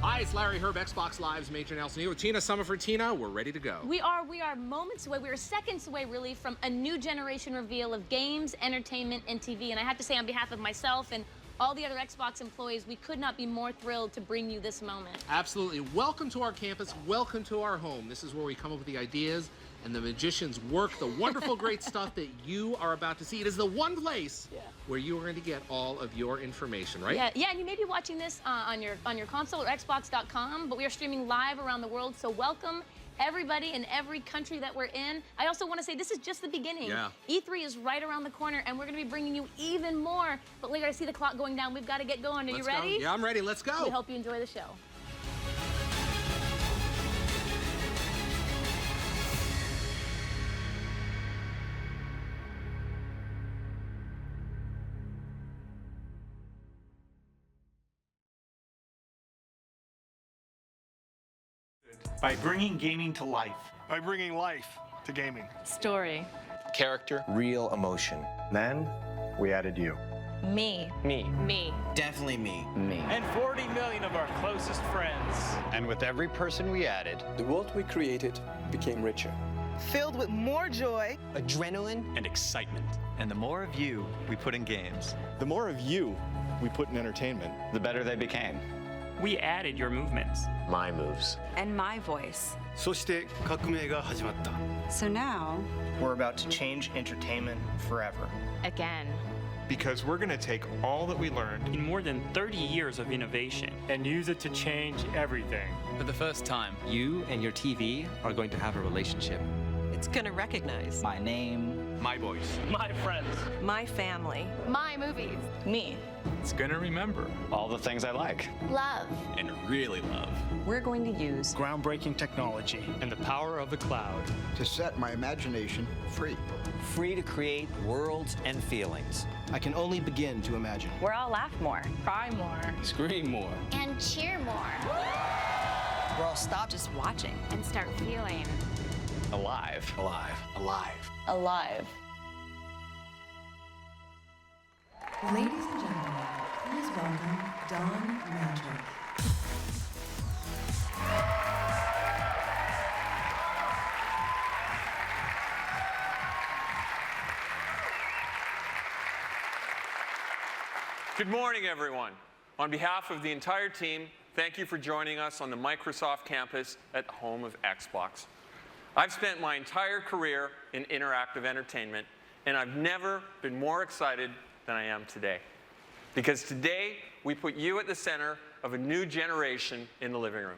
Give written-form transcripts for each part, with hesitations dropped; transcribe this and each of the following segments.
Hi, it's Larry Herb, Xbox Live's Major Nelson here with Tina Summerford. Tina, we're ready to go. We are moments away, we are seconds away, really, from a new generation reveal of games, entertainment, and TV. And I have to say, on behalf of myself and all the other Xbox employees, we could not be more thrilled to bring you this moment. Absolutely. Welcome to our campus. Welcome to our home. This is where we come up with the ideas and the magicians work the wonderful, great stuff that you are about to see. It is the one place where you are going to get all of your information, right? Yeah, and you may be watching this on your console or Xbox.com, but we are streaming live around the world, so welcome everybody in every country that we're in. I also want to say this is just the beginning. Yeah. E3 is right around the corner, and we're going to be bringing you even more. But later, I see the clock going down. We've got to get going. Are you ready? Yeah, I'm ready. Let's go. We hope you enjoy the show. By bringing gaming to life. By bringing life to gaming. Story. Character. Real emotion. Then, we added you. Me. Me. Definitely me. Me. And 40 million of our closest friends. And with every person we added, The world we created became richer. Filled with more joy, Adrenaline. And excitement. And the more of you we put in games, The more of you we put in entertainment, the better they became. We added your movements. my moves. and my voice. そして革命が始まった。 So now, We're about to change entertainment forever. Again. Because we're going to take all that we learned In more than 30 years of innovation. and use it to change everything. For the first time, you and your TV are going to have a relationship. it's gonna recognize My name, My voice. My friends. my family, My movies. me. It's going to remember. all the things I like. Love. And really love. We're going to use Groundbreaking technology. And the power of the cloud. To set my imagination free. Free to create worlds and feelings. I can only begin to imagine. where I'll laugh more, Cry more. Scream more. And cheer more. where I'll stop just watching. And start feeling. Alive. Alive. Alive. Alive. Ladies and gentlemen, please welcome Don Magic. Good morning, everyone. On behalf of the entire team, thank you for joining us on the Microsoft campus at the home of Xbox. I've spent my entire career in interactive entertainment, and I've never been more excited than I am today. Because today, we put you at the center of a new generation in the living room,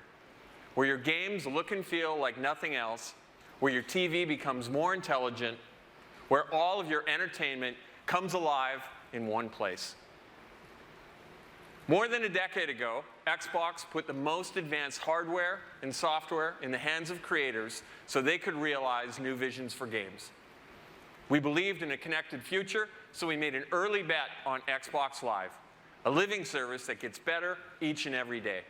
where your games look and feel like nothing else, where your TV becomes more intelligent, where all of your entertainment comes alive in one place. More than a decade ago, Xbox put the most advanced hardware and software in the hands of creators so they could realize new visions for games. We believed in a connected future, so we made an early bet on Xbox Live, a living service that gets better each and every day.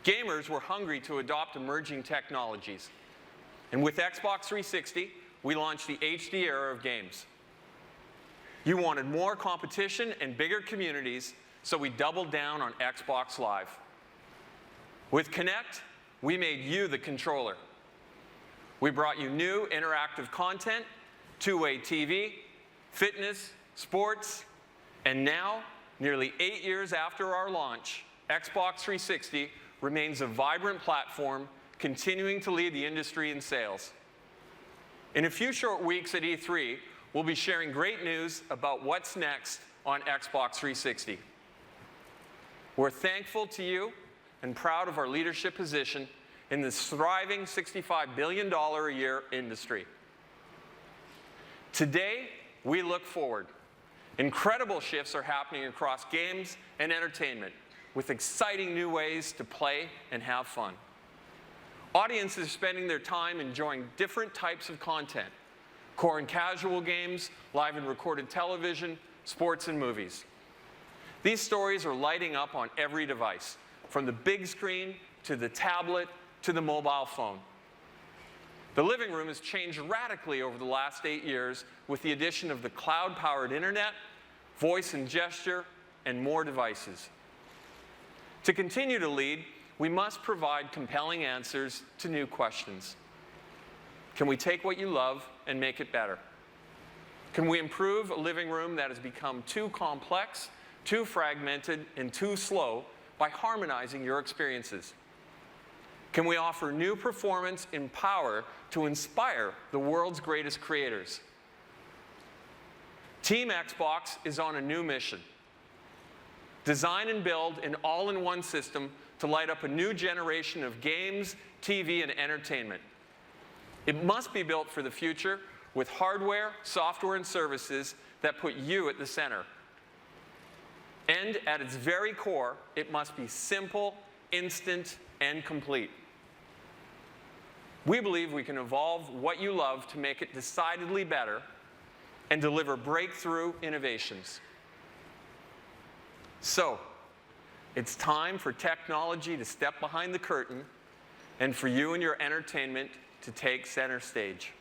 Gamers were hungry to adopt emerging technologies. And with Xbox 360, we launched the HD era of games. You wanted more competition and bigger communities, so we doubled down on Xbox Live. With Kinect, we made you the controller. We brought you new interactive content, two-way TV, fitness, sports, and now, nearly 8 years after our launch, Xbox 360 remains a vibrant platform, continuing to lead the industry in sales. In a few short weeks at E3, we'll be sharing great news about what's next on Xbox 360. We're thankful to you and proud of our leadership position in this thriving $65 billion a year industry. Today, we look forward. Incredible shifts are happening across games and entertainment, with exciting new ways to play and have fun. Audiences are spending their time enjoying different types of content: core and casual games, live and recorded television, sports and movies. These stories are lighting up on every device, from the big screen to the tablet to the mobile phone. The living room has changed radically over the last 8 years with the addition of the cloud-powered internet, voice and gesture, and more devices. To continue to lead, we must provide compelling answers to new questions. Can we take what you love and make it better? Can we improve a living room that has become too complex, too fragmented, and too slow by harmonizing your experiences? Can we offer new performance and power to inspire the world's greatest creators? Team Xbox is on a new mission. Design and build an all-in-one system to light up a new generation of games, TV, and entertainment. It must be built for the future with hardware, software, and services that put you at the center. And at its very core, it must be simple, instant, and complete. We believe we can evolve what you love to make it decidedly better and deliver breakthrough innovations. So, it's time for technology to step behind the curtain and for you and your entertainment to take center stage.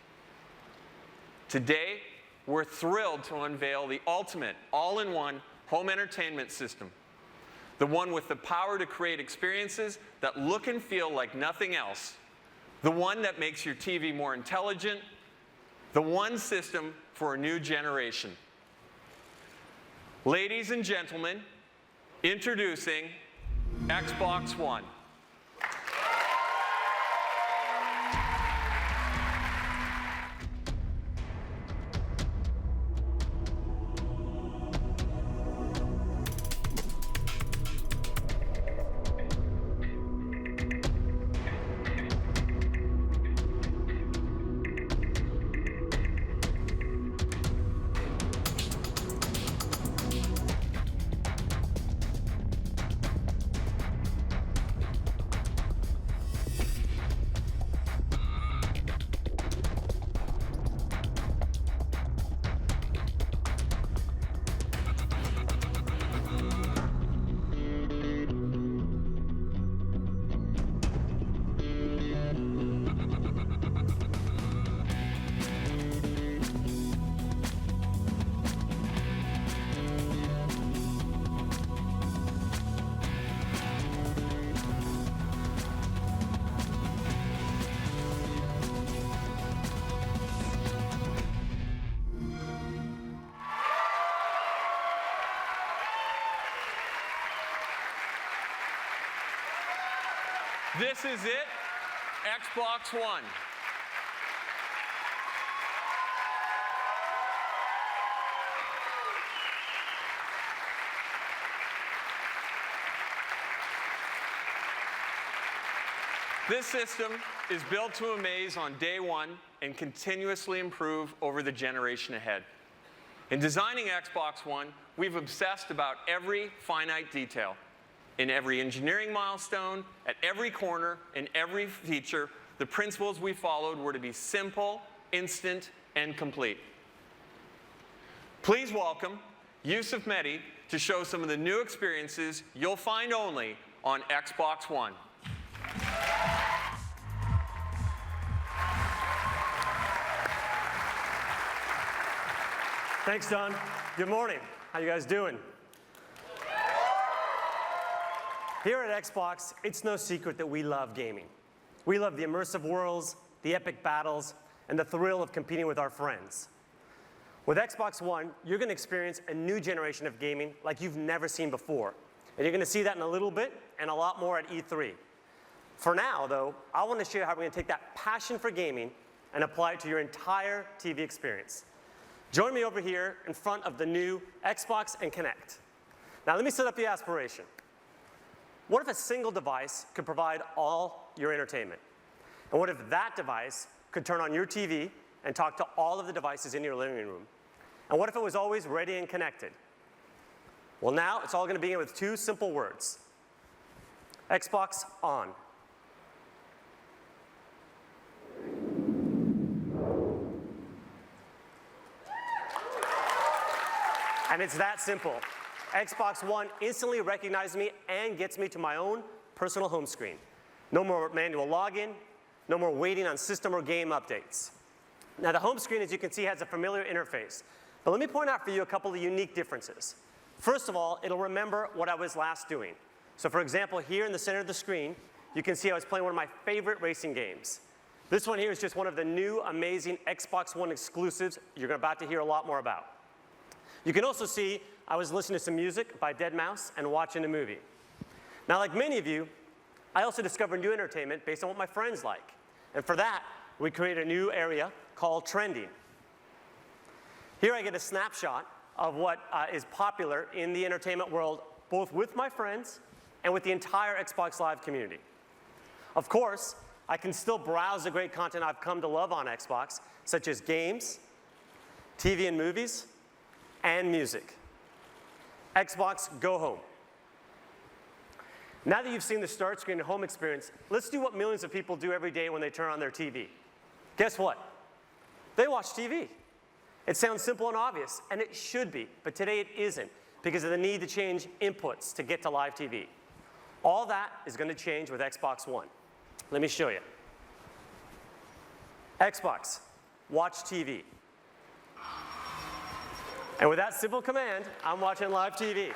Today, we're thrilled to unveil the ultimate all-in-one home entertainment system, the one with the power to create experiences that look and feel like nothing else, the one that makes your TV more intelligent, the one system for a new generation. Ladies and gentlemen, introducing Xbox One. This is it, Xbox One. This system is built to amaze on day one and continuously improve over the generation ahead. In designing Xbox One, we've obsessed about every finite detail. In every engineering milestone, at every corner, in every feature, the principles we followed were to be simple, instant, and complete. Please welcome Yusuf Mehdi to show some of the new experiences you'll find only on Xbox One. Thanks, Don. Good morning. How you guys doing? Here at Xbox, it's no secret that we love gaming. We love the immersive worlds, the epic battles, and the thrill of competing with our friends. With Xbox One, you're going to experience a new generation of gaming like you've never seen before. And you're going to see that in a little bit and a lot more at E3. For now, though, I want to show you how we're going to take that passion for gaming and apply it to your entire TV experience. Join me over here in front of the new Xbox and Kinect. Now, let me set up the aspiration. What if a single device could provide all your entertainment? And what if that device could turn on your TV and talk to all of the devices in your living room? And what if it was always ready and connected? Well, now it's all going to begin with two simple words. Xbox on. And it's that simple. Xbox One instantly recognizes me and gets me to my own personal home screen. No more manual login, no more waiting on system or game updates. Now, the home screen, as you can see, has a familiar interface. But let me point out for you a couple of unique differences. First of all, it'll remember what I was last doing. So for example, here in the center of the screen, you can see I was playing one of my favorite racing games. This one here is just one of the new amazing Xbox One exclusives you're about to hear a lot more about. You can also see I was listening to some music by Deadmau5 and watching a movie. Now, like many of you, I also discovered new entertainment based on what my friends like. And for that, we created a new area called Trending. Here I get a snapshot of what is popular in the entertainment world, both with my friends and with the entire Xbox Live community. Of course, I can still browse the great content I've come to love on Xbox, such as games, TV and movies, and music. Xbox Go Home. Now that you've seen the start screen and home experience, let's do what millions of people do every day when they turn on their TV. Guess what? They watch TV. It sounds simple and obvious, and it should be, but today it isn't because of the need to change inputs to get to live TV. All that is going to change with Xbox One. Let me show you. Xbox, watch TV. And with that simple command, I'm watching live TV.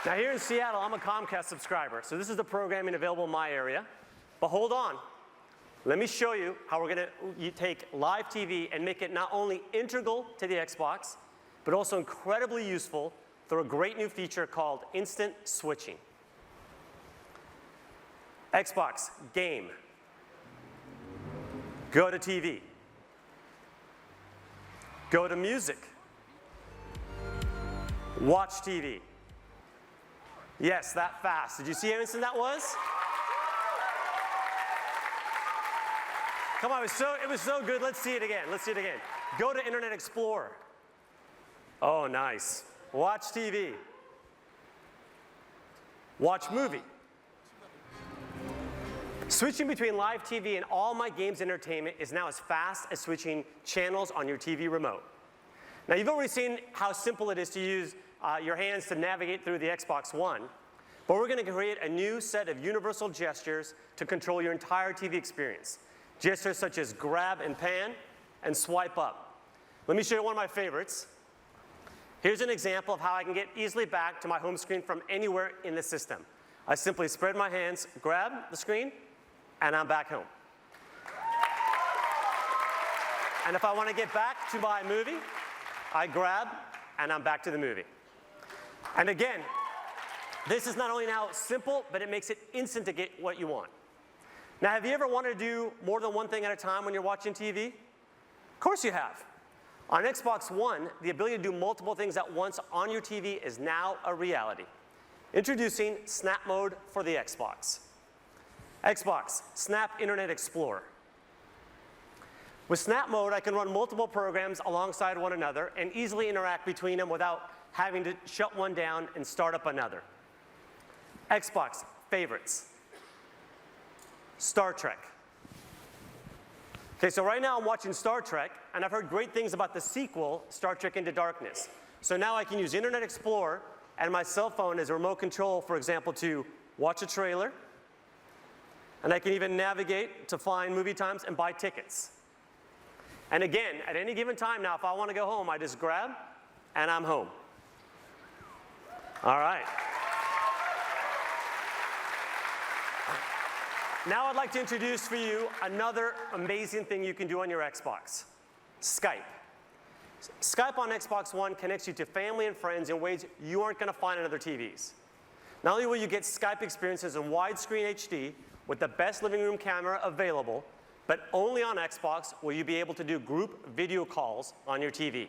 Now here in Seattle, I'm a Comcast subscriber, so this is the programming available in my area. But hold on. Let me show you how we're going to take live TV and make it not only integral to the Xbox, but also incredibly useful through a great new feature called Instant Switching. Xbox, game. Go to TV. Go to music. Watch TV. Yes, that fast. Did you see how instant that was? Come on, it was so good. Let's see it again. Let's see it again. Go to Internet Explorer. Oh, nice. Watch TV. Watch movie. Switching between live TV and all my games entertainment is now as fast as switching channels on your TV remote. Now, you've already seen how simple it is to use your hands to navigate through the Xbox One, but we're going to create a new set of universal gestures to control your entire TV experience. Gestures such as grab and pan and swipe up. Let me show you one of my favorites. Here's an example of how I can get easily back to my home screen from anywhere in the system. I simply spread my hands, grab the screen, and I'm back home. And if I want to get back to my movie, I grab, and I'm back to the movie. And again, this is not only now simple, but it makes it instant to get what you want. Now, have you ever wanted to do more than one thing at a time when you're watching TV? Of course you have. On Xbox One, the ability to do multiple things at once on your TV is now a reality. Introducing Snap Mode for the Xbox. Xbox, Snap Internet Explorer. With Snap Mode, I can run multiple programs alongside one another and easily interact between them without having to shut one down and start up another. Xbox, Favorites. Star Trek. Okay, so right now I'm watching Star Trek, and I've heard great things about the sequel, Star Trek Into Darkness. So now I can use Internet Explorer and my cell phone as a remote control, for example, to watch a trailer, and I can even navigate to find movie times and buy tickets. And again, at any given time now, if I want to go home, I just grab, and I'm home. All right. Now I'd like to introduce for you another amazing thing you can do on your Xbox, Skype. Skype on Xbox One connects you to family and friends in ways you aren't going to find on other TVs. Not only will you get Skype experiences in widescreen HD with the best living room camera available, but only on Xbox will you be able to do group video calls on your TV.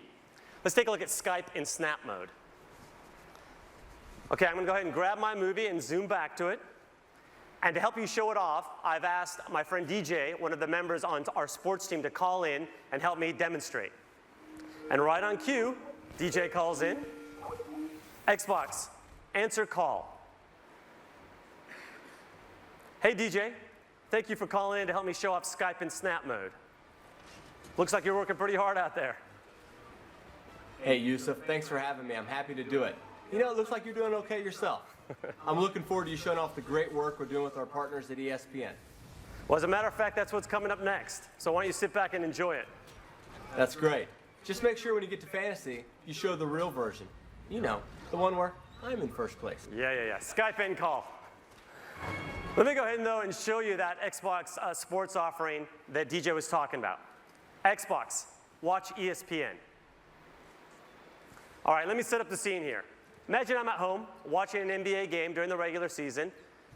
Let's take a look at Skype in Snap Mode. Okay, I'm going to go ahead and grab my movie and zoom back to it. And to help you show it off, I've asked my friend DJ, one of the members on our sports team, to call in and help me demonstrate. And right on cue, DJ calls in. Xbox, answer call. Hey DJ, thank you for calling in to help me show off Skype in Snap Mode. Looks like you're working pretty hard out there. Hey Yusuf, thanks for having me. I'm happy to do it. You know, it looks like you're doing okay yourself. I'm looking forward to you showing off the great work we're doing with our partners at ESPN. Well, as a matter of fact, that's what's coming up next. So why don't you sit back and enjoy it? That's great. Just make sure when you get to fantasy, you show the real version. You know, the one where I'm in first place. Yeah. Skype in call. Let me go ahead, though, and show you that Xbox sports offering that DJ was talking about. Xbox, watch ESPN. All right, let me set up the scene here. Imagine I'm at home watching an NBA game during the regular season,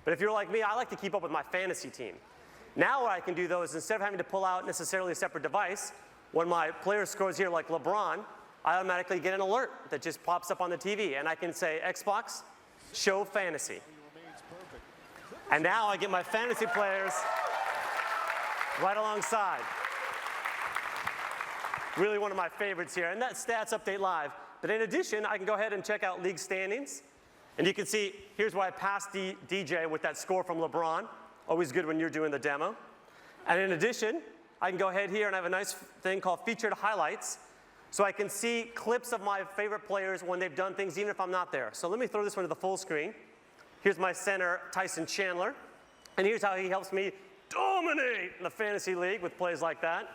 but if you're like me, I like to keep up with my fantasy team. Now what I can do, though, is instead of having to pull out necessarily a separate device, when my player scores here like LeBron, I automatically get an alert that just pops up on the TV, and I can say, Xbox, show fantasy. And now I get my fantasy players right alongside. Really one of my favorites here, and that's Stats Update Live. But in addition, I can go ahead and check out league standings. And you can see, here's where I passed DJ with that score from LeBron. Always good when you're doing the demo. And in addition, I can go ahead here and I have a nice thing called Featured Highlights. So I can see clips of my favorite players when they've done things, even if I'm not there. So let me throw this one to the full screen. Here's my center, Tyson Chandler. And here's how he helps me dominate in the fantasy league with plays like that.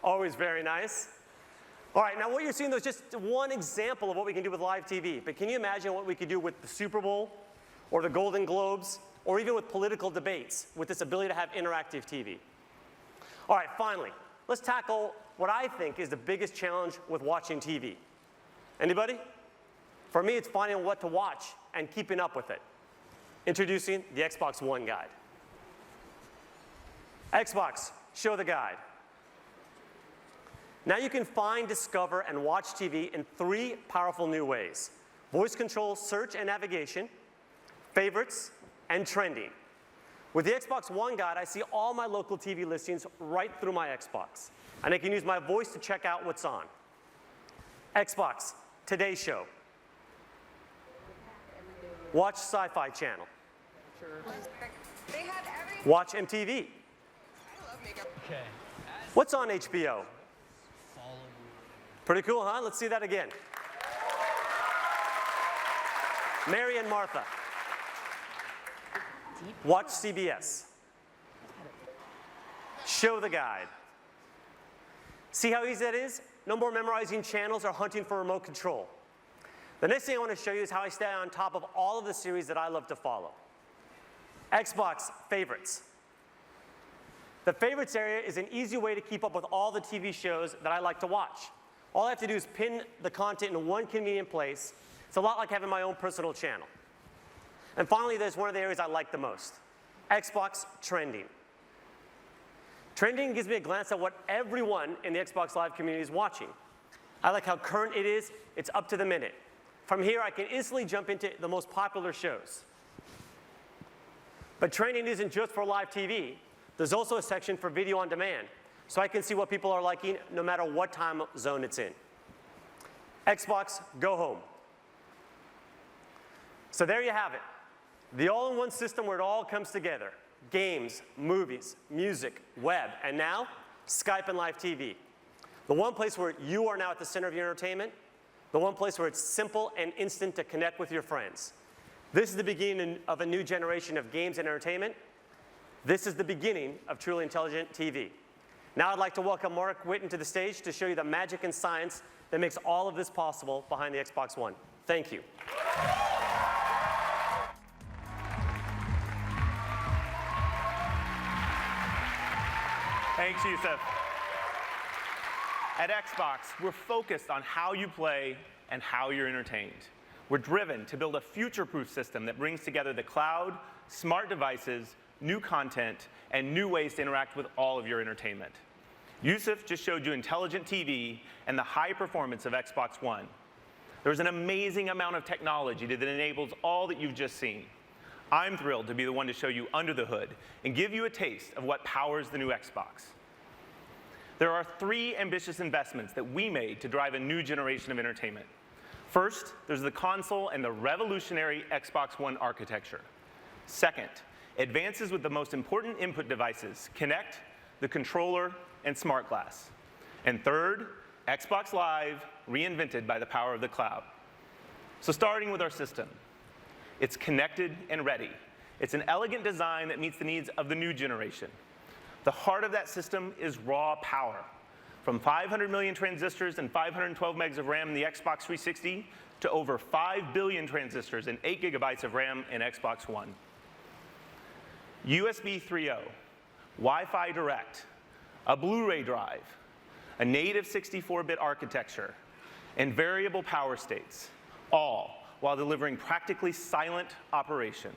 Always very nice. All right, now what you're seeing, though, is just one example of what we can do with live TV. But can you imagine what we could do with the Super Bowl or the Golden Globes or even with political debates with this ability to have interactive TV? All right, finally, let's tackle what I think is the biggest challenge with watching TV. Anybody? For me, it's finding what to watch and keeping up with it. Introducing the Xbox One Guide. Xbox, show the guide. Now you can find, discover, and watch TV in 3 powerful new ways: voice control, search and navigation, favorites, and trending. With the Xbox One Guide, I see all my local TV listings right through my Xbox, and I can use my voice to check out what's on. Xbox, Today Show. Watch Sci-Fi Channel. Watch MTV. What's on HBO? Pretty cool, huh? Let's see that again. Mary and Martha. Watch CBS. Show the guide. See how easy that is? No more memorizing channels or hunting for remote control. The next thing I want to show you is how I stay on top of all of the series that I love to follow. Xbox Favorites. The favorites area is an easy way to keep up with all the TV shows that I like to watch. All I have to do is pin the content in one convenient place. It's a lot like having my own personal channel. And finally, there's one of the areas I like the most: Xbox Trending. Trending gives me a glance at what everyone in the Xbox Live community is watching. I like how current it is. It's up to the minute. From here, I can instantly jump into the most popular shows. But trending isn't just for live TV. There's also a section for video on demand, so I can see what people are liking no matter what time zone it's in. Xbox Go Home. So there you have it. The all-in-one system where it all comes together. Games, movies, music, web, and now Skype and live TV. The one place where you are now at the center of your entertainment. The one place where it's simple and instant to connect with your friends. This is the beginning of a new generation of games and entertainment. This is the beginning of truly intelligent TV. Now I'd like to welcome Mark Whitten to the stage to show you the magic and science that makes all of this possible behind the Xbox One. Thank you. Thanks, Yusuf. At Xbox, we're focused on how you play and how you're entertained. We're driven to build a future-proof system that brings together the cloud, smart devices, new content, and new ways to interact with all of your entertainment. Yusuf just showed you intelligent TV and the high performance of Xbox One. There's an amazing amount of technology that enables all that you've just seen. I'm thrilled to be the one to show you under the hood and give you a taste of what powers the new Xbox. There are 3 ambitious investments that we made to drive a new generation of entertainment. First, there's the console and the revolutionary Xbox One architecture. Second, advances with the most important input devices, Kinect, the controller, and Smart Glass. And third, Xbox Live, reinvented by the power of the cloud. So starting with our system, it's connected and ready. It's an elegant design that meets the needs of the new generation. The heart of that system is raw power. From 500 million transistors and 512 megs of RAM in the Xbox 360 to over 5 billion transistors and 8 gigabytes of RAM in Xbox One. USB 3.0, Wi-Fi Direct, a Blu-ray drive, a native 64-bit architecture, and variable power states, all while delivering practically silent operation.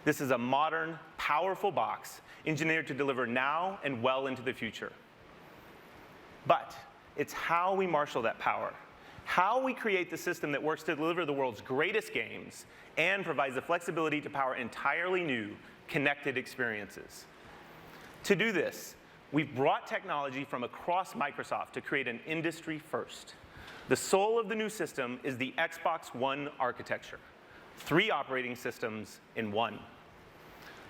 This is a modern, powerful box engineered to deliver now and well into the future. But it's how we marshal that power, how we create the system that works to deliver the world's greatest games and provides the flexibility to power entirely new, connected experiences. To do this, we've brought technology from across Microsoft to create an industry first. The soul of the new system is the Xbox One architecture, 3 operating systems in one.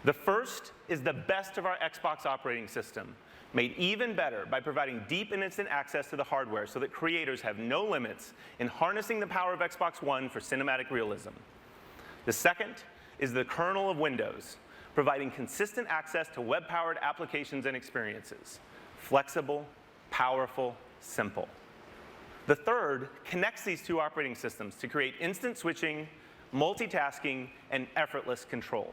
The first is the best of our Xbox operating system, made even better by providing deep and instant access to the hardware so that creators have no limits in harnessing the power of Xbox One for cinematic realism. The second is the kernel of Windows, providing consistent access to web-powered applications and experiences. Flexible, powerful, simple. The third connects these 2 operating systems to create instant switching, multitasking, and effortless control.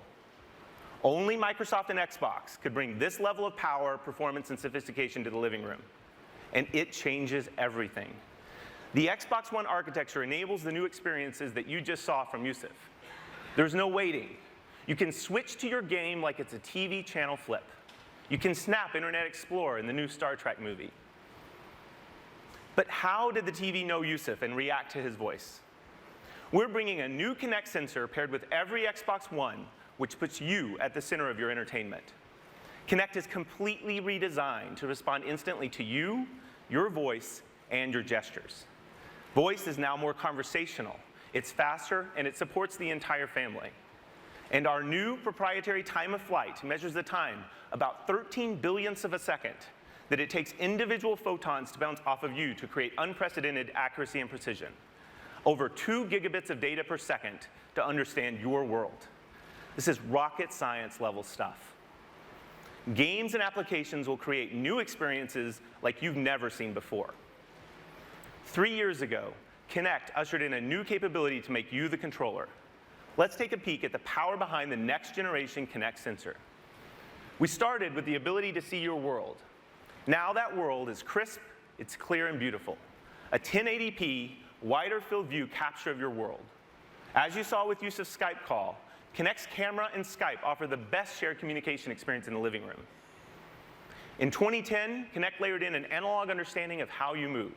Only Microsoft and Xbox could bring this level of power, performance, and sophistication to the living room. And it changes everything. The Xbox One architecture enables the new experiences that you just saw from Yusuf. There's no waiting. You can switch to your game like it's a TV channel flip. You can snap Internet Explorer in the new Star Trek movie. But how did the TV know Yusuf and react to his voice? We're bringing a new Kinect sensor paired with every Xbox One, which puts you at the center of your entertainment. Kinect is completely redesigned to respond instantly to you, your voice, and your gestures. Voice is now more conversational, it's faster, and it supports the entire family. And our new proprietary time of flight measures the time about 13 billionths of a second that it takes individual photons to bounce off of you to create unprecedented accuracy and precision. Over 2 gigabits of data per second to understand your world. This is rocket science level stuff. Games and applications will create new experiences like you've never seen before. 3 years ago, Kinect ushered in a new capability to make you the controller. Let's take a peek at the power behind the next generation Kinect sensor. We started with the ability to see your world. Now that world is crisp, it's clear and beautiful. A 1080p, wider field view capture of your world. As you saw with Yusuf's Skype call, Kinect's camera and Skype offer the best shared communication experience in the living room. In 2010, Kinect layered in an analog understanding of how you move.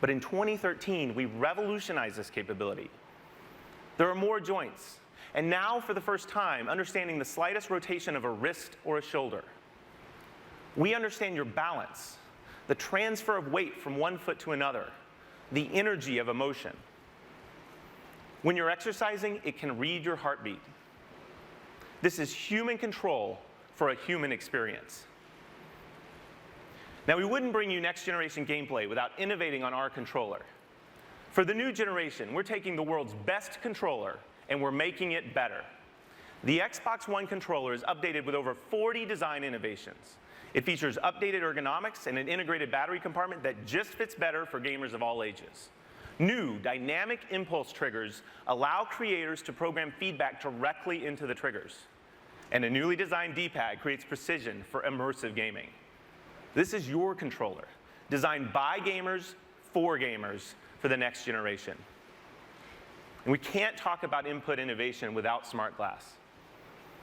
But in 2013, we revolutionized this capability. There are more joints. And now, for the first time, understanding the slightest rotation of a wrist or a shoulder. We understand your balance, the transfer of weight from one foot to another, the energy of emotion. When you're exercising, it can read your heartbeat. This is human control for a human experience. Now, we wouldn't bring you next generation gameplay without innovating on our controller. For the new generation, we're taking the world's best controller and we're making it better. The Xbox One controller is updated with over 40 design innovations. It features updated ergonomics and an integrated battery compartment that just fits better for gamers of all ages. New dynamic impulse triggers allow creators to program feedback directly into the triggers. And a newly designed D-pad creates precision for immersive gaming. This is your controller, designed by gamers for the next generation. And we can't talk about input innovation without Smart Glass.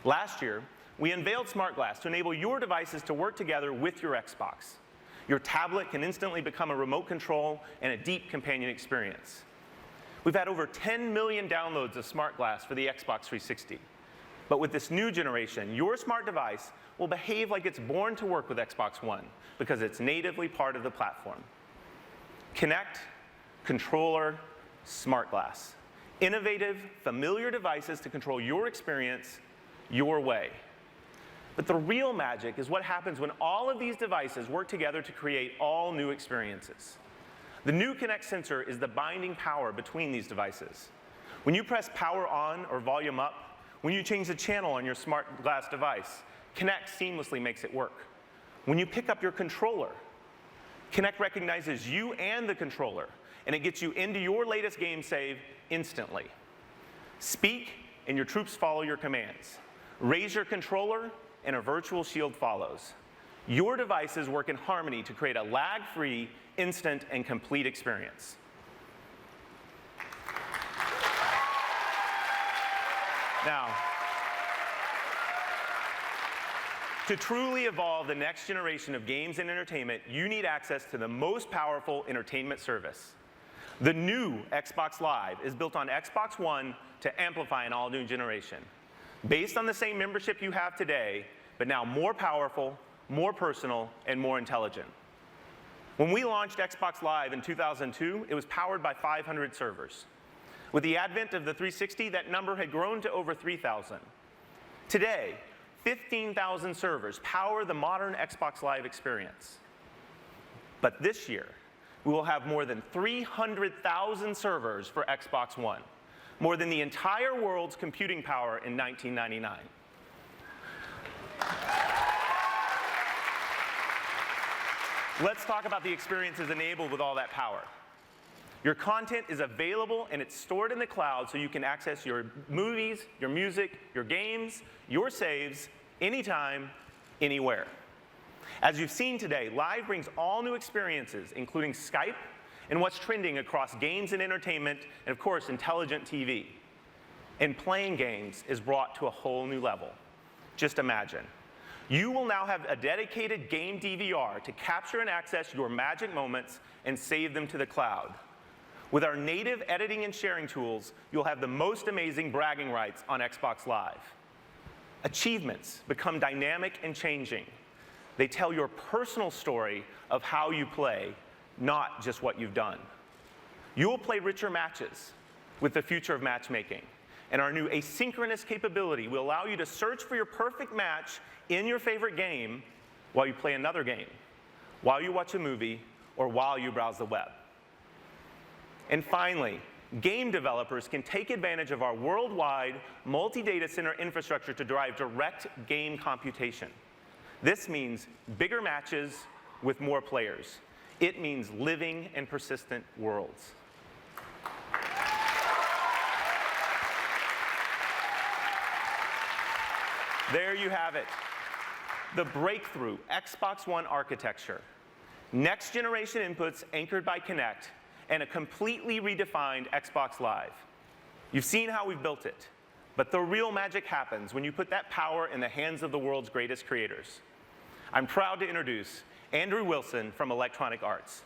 Last year, we unveiled Smart Glass to enable your devices to work together with your Xbox. Your tablet can instantly become a remote control and a deep companion experience. We've had over 10 million downloads of Smart Glass for the Xbox 360. But with this new generation, your smart device will behave like it's born to work with Xbox One because it's natively part of the platform. Kinect, controller, Smart Glass. Innovative, familiar devices to control your experience your way. But the real magic is what happens when all of these devices work together to create all new experiences. The new Kinect sensor is the binding power between these devices. When you press power on or volume up, when you change the channel on your Smart Glass device, Kinect seamlessly makes it work. When you pick up your controller, Kinect recognizes you and the controller and it gets you into your latest game save instantly. Speak, and your troops follow your commands. Raise your controller, and a virtual shield follows. Your devices work in harmony to create a lag-free, instant, and complete experience. Now, to truly evolve the next generation of games and entertainment, you need access to the most powerful entertainment service. The new Xbox Live is built on Xbox One to amplify an all-new generation. Based on the same membership you have today, but now more powerful, more personal, and more intelligent. When we launched Xbox Live in 2002, it was powered by 500 servers. With the advent of the 360, that number had grown to over 3,000. Today, 15,000 servers power the modern Xbox Live experience. But this year, we will have more than 300,000 servers for Xbox One, more than the entire world's computing power in 1999. Let's talk about the experiences enabled with all that power. Your content is available and it's stored in the cloud so you can access your movies, your music, your games, your saves, anytime, anywhere. As you've seen today, Live brings all new experiences, including Skype and what's trending across games and entertainment, and of course, intelligent TV. And playing games is brought to a whole new level. Just imagine. You will now have a dedicated game DVR to capture and access your magic moments and save them to the cloud. With our native editing and sharing tools, you'll have the most amazing bragging rights on Xbox Live. Achievements become dynamic and changing. They tell your personal story of how you play, not just what you've done. You will play richer matches with the future of matchmaking. And our new asynchronous capability will allow you to search for your perfect match in your favorite game while you play another game, while you watch a movie, or while you browse the web. And finally, game developers can take advantage of our worldwide multi-data center infrastructure to drive direct game computation. This means bigger matches with more players. It means living and persistent worlds. There you have it. The breakthrough Xbox One architecture. Next generation inputs anchored by Kinect, and a completely redefined Xbox Live. You've seen how we've built it, but the real magic happens when you put that power in the hands of the world's greatest creators. I'm proud to introduce Andrew Wilson from Electronic Arts.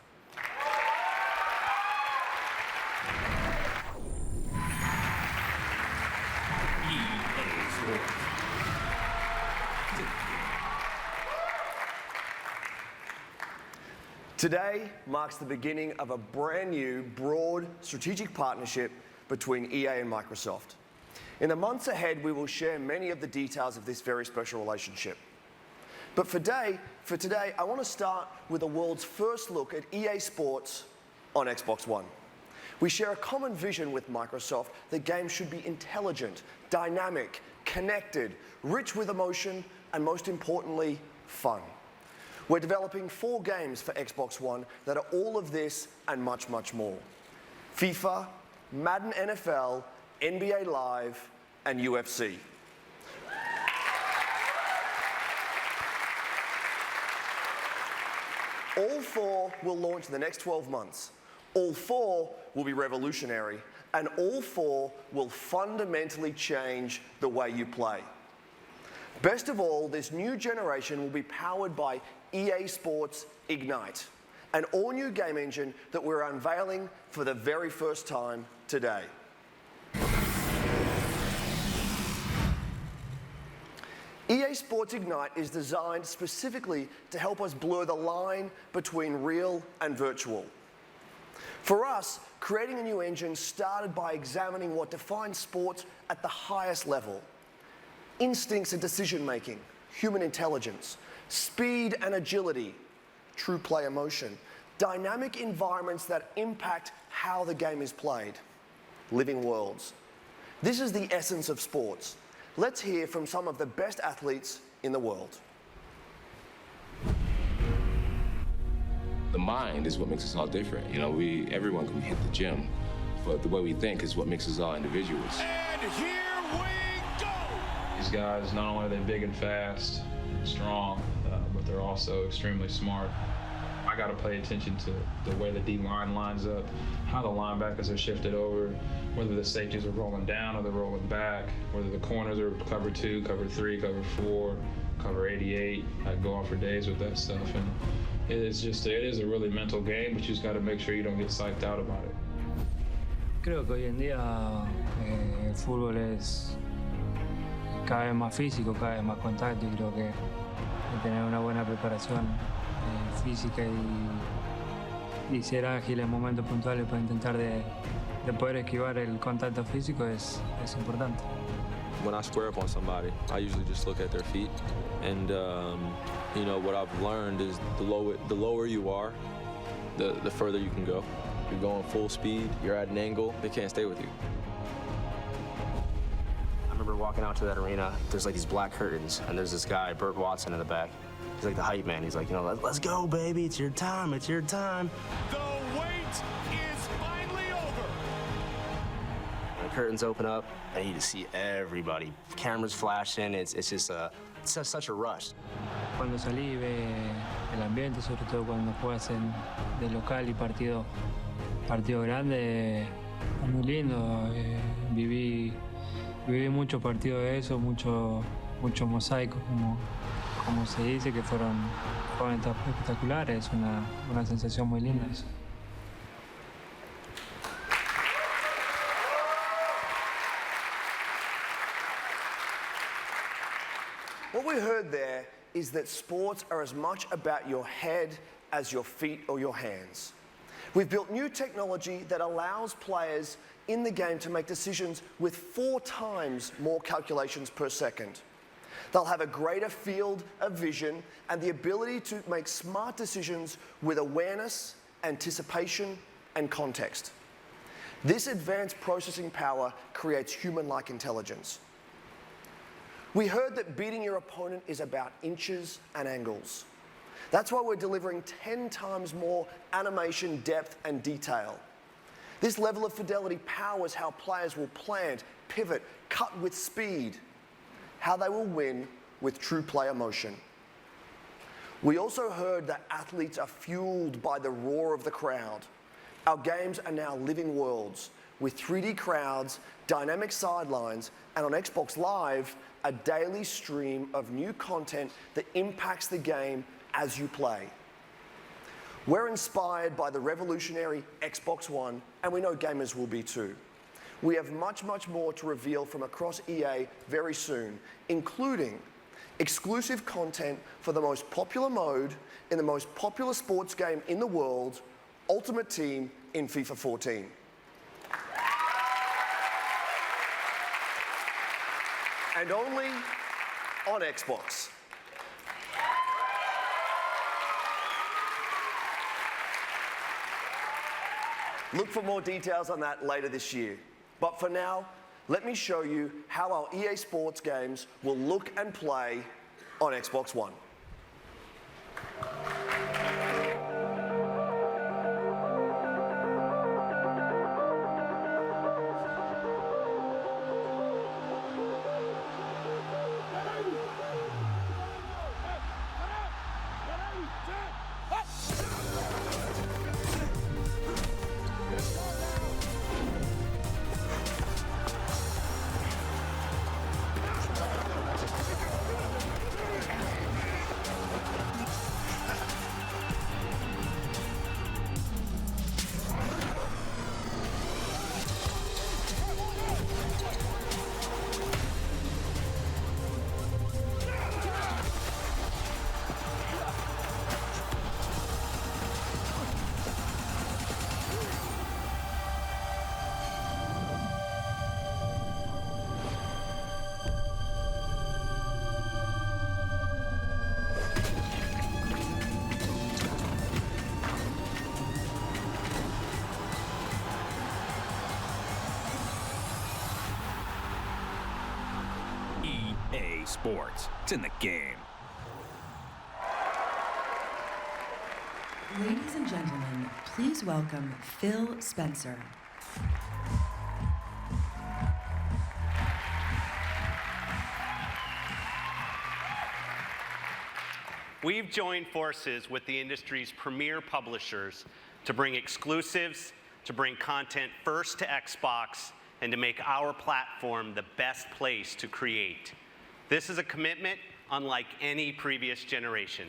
Today marks the beginning of a brand new, broad, strategic partnership between EA and Microsoft. In the months ahead, we will share many of the details of this very special relationship. But for today, I want to start with the world's first look at EA Sports on Xbox One. We share a common vision with Microsoft that games should be intelligent, dynamic, connected, rich with emotion, and most importantly, fun. We're developing 4 games for Xbox One that are all of this and much, much more. FIFA, Madden NFL, NBA Live, and UFC. All 4 will launch in the next 12 months. All 4 will be revolutionary, and all 4 will fundamentally change the way you play. Best of all, this new generation will be powered by EA Sports Ignite, an all-new game engine that we're unveiling for the very first time today. EA Sports Ignite is designed specifically to help us blur the line between real and virtual. For us, creating a new engine started by examining what defines sports at the highest level. Instincts and decision-making, human intelligence, speed and agility, true play emotion, dynamic environments that impact how the game is played, living worlds. This is the essence of sports. Let's hear from some of the best athletes in the world. The mind is what makes us all different. You know, everyone can hit the gym, but the way we think is what makes us all individuals. And here we go! These guys, not only are they big and fast, strong, but they're also extremely smart. I got to pay attention to the way the D-line lines up, how the linebackers are shifted over, whether the safeties are rolling down or they're rolling back, whether the corners are cover 2, cover 3, cover 4, cover 88. I go on for days with that stuff, and it is a really mental game, but you just got to make sure you don't get psyched out about it. Creo que hoy en día el fútbol es cada vez más físico, cada vez más contacto, y creo que tener una buena preparación física y ser ágil en momentos puntuales para intentar de poder esquivar el contacto físico es importante. When I square up on somebody, I usually just look at their feet, and you know, what I've learned is the lower you are, the further you can go. You're going full speed, you're at an angle, they can't stay with you. I remember walking out to that arena, there's like these black curtains, and there's this guy, Burt Watson, in the back. He's like the hype man. He's like, you know, let's go, baby. It's your time. It's your time. The wait is finally over. The curtains open up, and you just see everybody. Cameras flashing. It's just such a rush. Cuando salí ve el ambiente, sobre todo cuando juegas de local y partido grande, es muy lindo. Viví muchos partidos de eso, mucho mosaico, como se dice, que fueron espectaculares, una sensación muy linda eso. What we heard there is that sports are as much about your head as your feet or your hands. We've built new technology that allows players in the game to make decisions with 4 times more calculations per second. They'll have a greater field of vision and the ability to make smart decisions with awareness, anticipation, and context. This advanced processing power creates human-like intelligence. We heard that beating your opponent is about inches and angles. That's why we're delivering 10 times more animation, depth, and detail. This level of fidelity powers how players will plant, pivot, cut with speed, how they will win with true player motion. We also heard that athletes are fueled by the roar of the crowd. Our games are now living worlds with 3D crowds, dynamic sidelines, and on Xbox Live, a daily stream of new content that impacts the game as you play. We're inspired by the revolutionary Xbox One, and we know gamers will be too. We have much, much more to reveal from across EA very soon, including exclusive content for the most popular mode in the most popular sports game in the world, Ultimate Team in FIFA 14. And only on Xbox. Look for more details on that later this year. But for now, let me show you how our EA Sports games will look and play on Xbox One. EA Sports. It's in the game. Ladies and gentlemen, please welcome Phil Spencer. We've joined forces with the industry's premier publishers to bring exclusives, to bring content first to Xbox, and to make our platform the best place to create. This is a commitment unlike any previous generation.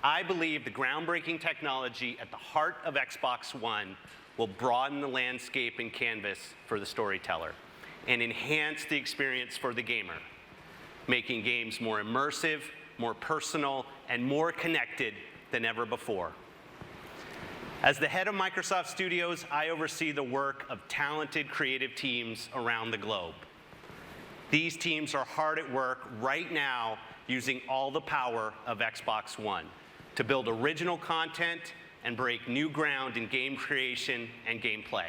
I believe the groundbreaking technology at the heart of Xbox One will broaden the landscape and canvas for the storyteller and enhance the experience for the gamer, making games more immersive, more personal, and more connected than ever before. As the head of Microsoft Studios, I oversee the work of talented creative teams around the globe. These teams are hard at work right now using all the power of Xbox One to build original content and break new ground in game creation and gameplay,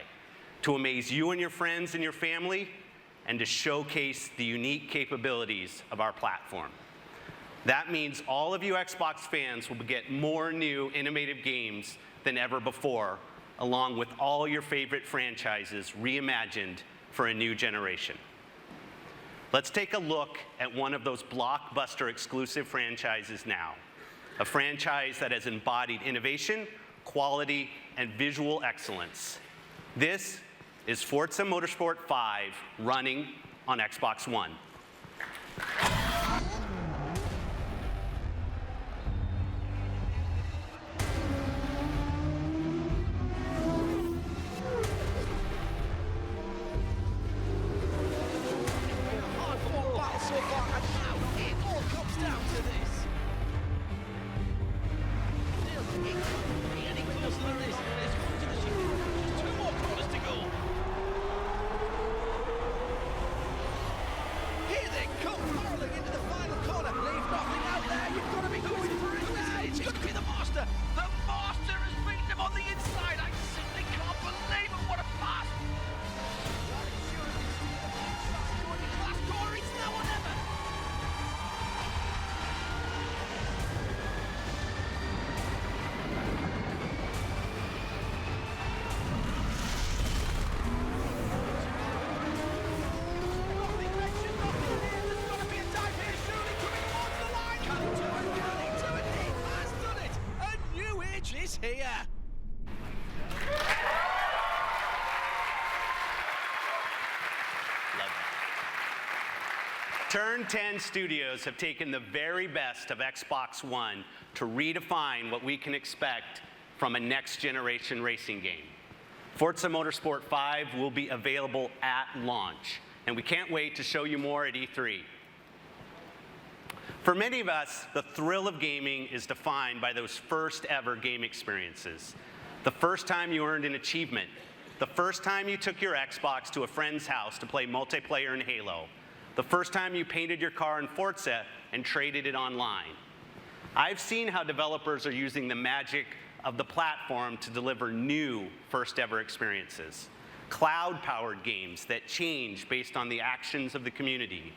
to amaze you and your friends and your family, and to showcase the unique capabilities of our platform. That means all of you Xbox fans will get more new, innovative games than ever before, along with all your favorite franchises reimagined for a new generation. Let's take a look at one of those blockbuster exclusive franchises now, a franchise that has embodied innovation, quality, and visual excellence. This is Forza Motorsport 5 running on Xbox One. Is here. Turn 10 Studios have taken the very best of Xbox One to redefine what we can expect from a next-generation racing game. Forza Motorsport 5 will be available at launch, and we can't wait to show you more at E3. For many of us, the thrill of gaming is defined by those first-ever game experiences. The first time you earned an achievement, the first time you took your Xbox to a friend's house to play multiplayer in Halo, the first time you painted your car in Forza and traded it online. I've seen how developers are using the magic of the platform to deliver new first-ever experiences. Cloud-powered games that change based on the actions of the community.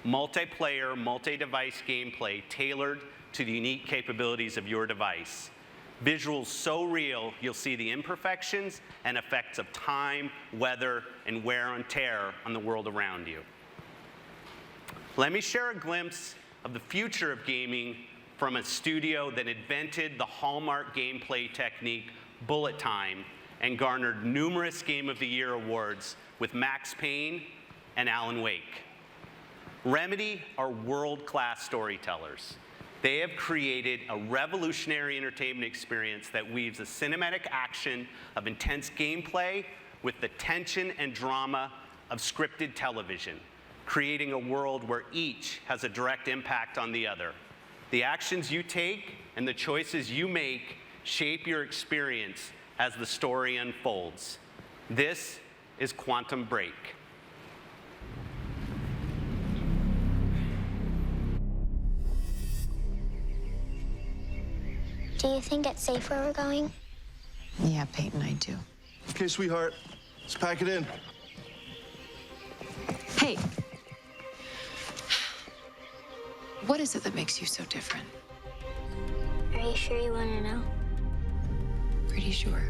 Multiplayer, multi-device gameplay tailored to the unique capabilities of your device. Visuals so real, you'll see the imperfections and effects of time, weather, and wear and tear on the world around you. Let me share a glimpse of the future of gaming from a studio that invented the hallmark gameplay technique, bullet time, and garnered numerous Game of the Year awards with Max Payne and Alan Wake. Remedy are world-class storytellers. They have created a revolutionary entertainment experience that weaves a cinematic action of intense gameplay with the tension and drama of scripted television, creating a world where each has a direct impact on the other. The actions you take and the choices you make shape your experience as the story unfolds. This is Quantum Break. Do you think it's safe where we're going? Yeah, Peyton, I do. Okay, sweetheart, let's pack it in. Hey. What is it that makes you so different? Are you sure you want to know? pretty sure.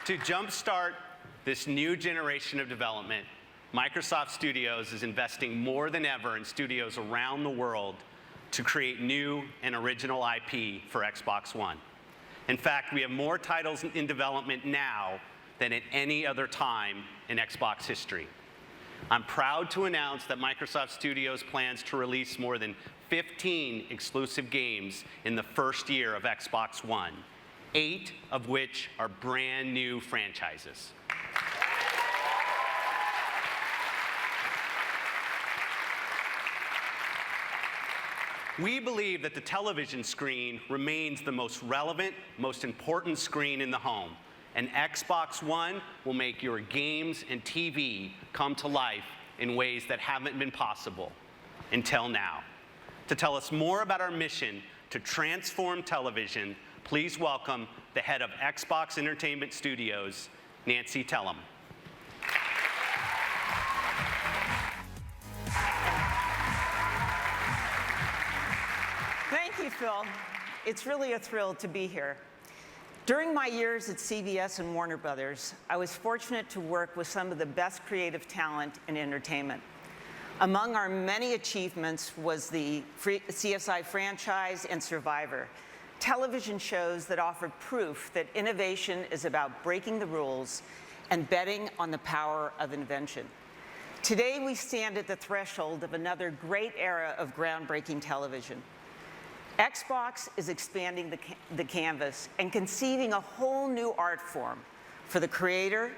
To jumpstart this new generation of development, Microsoft Studios is investing more than ever in studios around the world to create new and original IP for Xbox One. In fact, we have more titles in development now than at any other time in Xbox history. I'm proud to announce that Microsoft Studios plans to release more than 15 exclusive games in the first year of Xbox One, 8 of which are brand new franchises. We believe that the television screen remains the most relevant, most important screen in the home, and Xbox One will make your games and TV come to life in ways that haven't been possible until now. To tell us more about our mission to transform television, please welcome the head of Xbox Entertainment Studios, Nancy Tellem. Thank you, Phil. It's really a thrill to be here. During my years at CBS and Warner Brothers, I was fortunate to work with some of the best creative talent in entertainment. Among our many achievements was the CSI franchise and Survivor, television shows that offer proof that innovation is about breaking the rules and betting on the power of invention. Today, we stand at the threshold of another great era of groundbreaking television. Xbox is expanding the canvas and conceiving a whole new art form for the creator,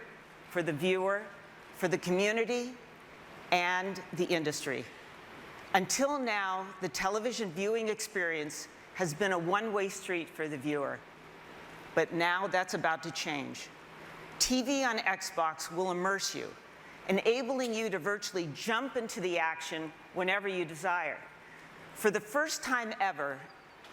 for the viewer, for the community, and the industry. Until now, the television viewing experience has been a one-way street for the viewer. But now that's about to change. TV on Xbox will immerse you, enabling you to virtually jump into the action whenever you desire. For the first time ever,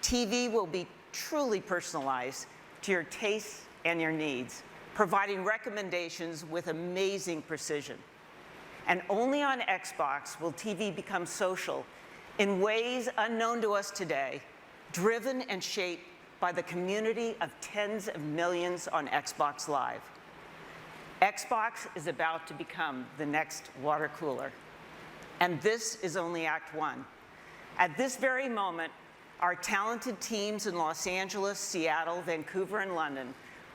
TV will be truly personalized to your tastes and your needs, providing recommendations with amazing precision. And only on Xbox will TV become social in ways unknown to us today, driven and shaped by the community of tens of millions on Xbox Live. Xbox is about to become the next water cooler. And this is only Act 1. At this very moment, our talented teams in Los Angeles, Seattle, Vancouver, and London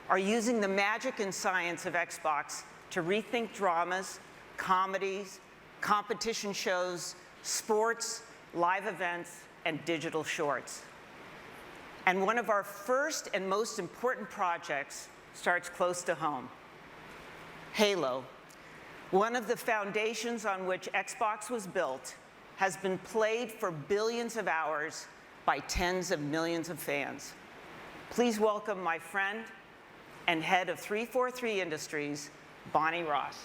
are using the magic and science of Xbox to rethink dramas, comedies, competition shows, sports, live events, and digital shorts. And one of our first and most important projects starts close to home. Halo, one of the foundations on which Xbox was built, has been played for billions of hours by tens of millions of fans. Please welcome my friend and head of 343 Industries, Bonnie Ross.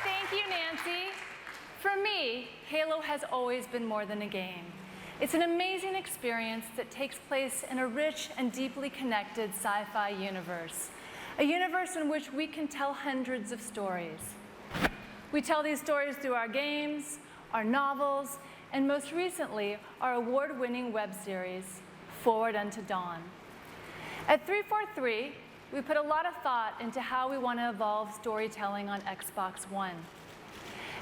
Thank you, Nancy. For me, Halo has always been more than a game. It's an amazing experience that takes place in a rich and deeply connected sci-fi universe, a universe in which we can tell hundreds of stories. We tell these stories through our games, our novels, and most recently, our award-winning web series, Forward Unto Dawn. At 343, we put a lot of thought into how we want to evolve storytelling on Xbox One.